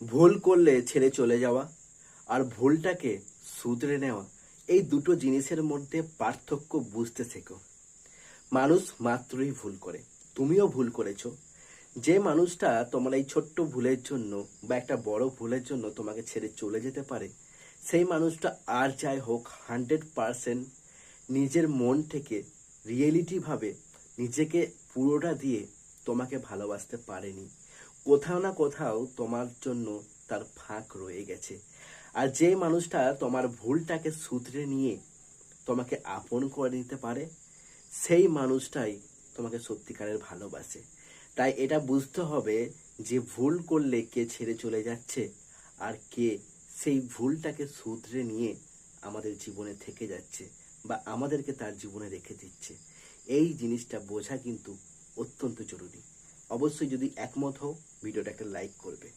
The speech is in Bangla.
ভুল করলে ছেড়ে চলে যাওয়া আর ভুলটাকে শুধরে নেওয়া, এই দুটো জিনিসের মধ্যে পার্থক্য বুঝতে শেখো। মানুষ মাত্রই ভুল করে, তুমিও ভুল করেছো। যে মানুষটা তোমার এই ছোট্ট ভুলের জন্য বা একটা বড় ভুলের জন্য তোমাকে ছেড়ে চলে যেতে পারে, সেই মানুষটা আর যাই হোক 100% নিজের মন থেকে রিয়েলিটি ভাবে নিজেকে পুরোটা দিয়ে তোমাকে ভালোবাসতে পারেনি। কোথাও না কোথাও তোমার জন্য তার ফাঁক রয়ে গেছে। আর যে মানুষটা তোমার ভুলটাকে শুধরে নিয়ে তোমাকে আপন করে নিতে পারে, সেই মানুষটাই তোমাকে সত্যিকারের ভালোবাসে। তাই এটা বুঝতে হবে যে ভুল করলে কে ছেড়ে চলে যাচ্ছে, আর কে সেই ভুলটাকে শুধরে নিয়ে আমাদের জীবনে থেকে যাচ্ছে বা আমাদেরকে তার জীবনে রেখে দিচ্ছে। এই জিনিসটা বোঝা কিন্তু অত্যন্ত জরুরি। অবশ্যই যদি একমত হও, ভিডিওটাকে লাইক করবে।